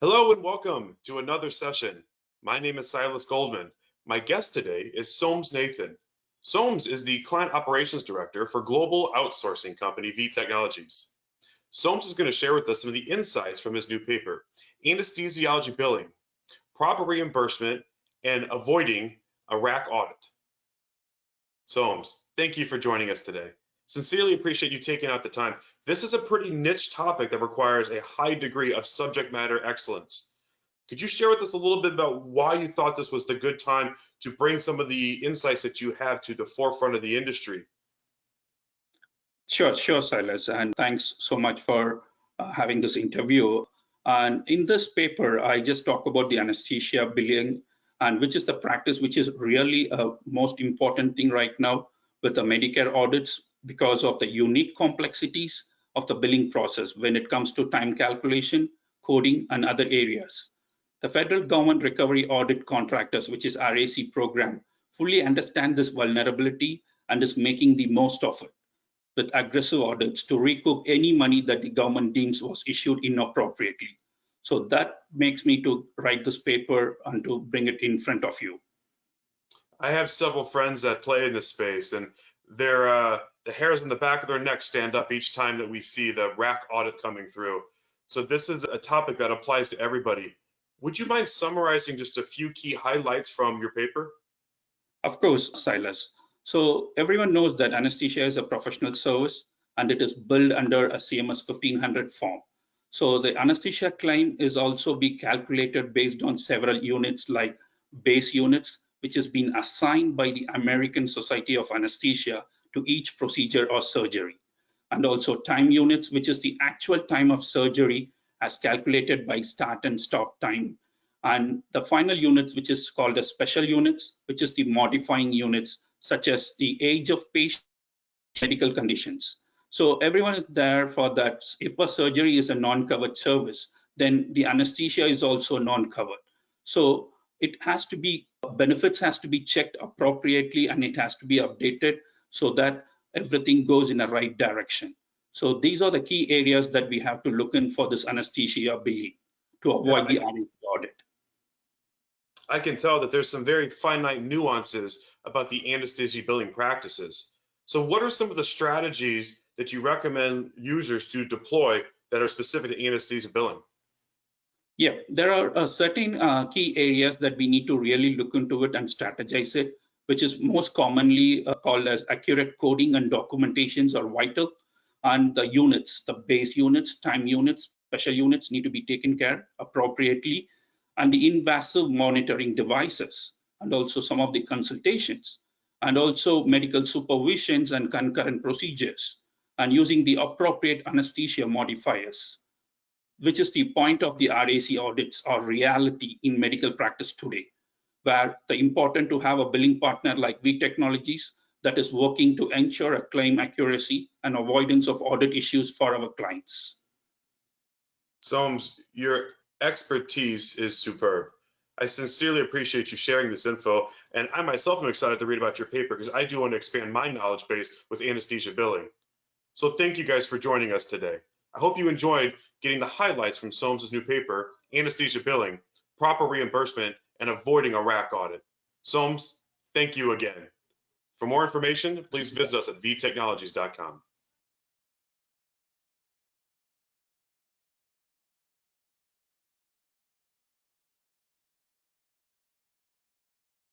Hello and welcome to another session. My name is Silas Goldman. My guest today is Somanathan. Soms is the Client Operations Director for global outsourcing company V Technologies. Soms is going to share with us some of the insights from his new paper, Anesthesiology Billing, Proper Reimbursement, and Avoiding a RAC Audit. Soms, thank you for joining us today. Sincerely appreciate you taking out the time. This is a pretty niche topic that requires a high degree of subject matter excellence. Could you share with us a little bit about why you thought this was the good time to bring some of the insights that you have to the forefront of the industry? Sure, Silas, and thanks so much for having this interview. And in this paper, I just talk about the anesthesia billing, and which is the practice which is really a most important thing right now with the Medicare audits because of the unique complexities of the billing process when it comes to time calculation, coding, and other areas. The federal government recovery audit contractors, which is RAC program, fully understand this vulnerability and is making the most of it with aggressive audits to recoup any money that the government deems was issued inappropriately. So that makes me to write this paper and to bring it in front of you. I have several friends that play in this space, and the hairs on the back of their neck stand up each time that we see the RAC audit coming through. So this is a topic that applies to everybody. Would you mind summarizing just a few key highlights from your paper? Of course, Silas. So everyone knows that anesthesia is a professional service and it is billed under a CMS 1500 form. So the anesthesia claim is also be calculated based on several units like base units, which has been assigned by the American Society of Anesthesia to each procedure or surgery. And also time units, which is the actual time of surgery as calculated by start and stop time. And the final units, which is called as special units, which is the modifying units, such as the age of patient, medical conditions. So everyone is there for that. If a surgery is a non-covered service, then the anesthesia is also non-covered. So it has to be, benefits has to be checked appropriately and it has to be updated so that everything goes in the right direction. So these are the key areas that we have to look in for this anesthesia billing to avoid the audit. I can tell that there's some very finite nuances about the anesthesia billing practices. So what are some of the strategies that you recommend users to deploy that are specific to anesthesia billing? Yeah, there are certain key areas that we need to really look into it and strategize it, which is most commonly called as accurate coding and documentations are vital. And the units, the base units, time units, special units need to be taken care appropriately. And the invasive monitoring devices, and also some of the consultations, and also medical supervisions and concurrent procedures, and using the appropriate anesthesia modifiers, which is the point of the RAC audits or reality in medical practice today, where the important to have a billing partner like V Technologies that is working to ensure a claim accuracy and avoidance of audit issues for our clients. Soms, your expertise is superb. I sincerely appreciate you sharing this info, and I myself am excited to read about your paper because I do want to expand my knowledge base with anesthesia billing. So thank you guys for joining us today. I hope you enjoyed getting the highlights from Soms' new paper, Anesthesia Billing, Proper Reimbursement, and Avoiding a RAC Audit. Soms, thank you again. For more information, please visit us at vtechnologies.com.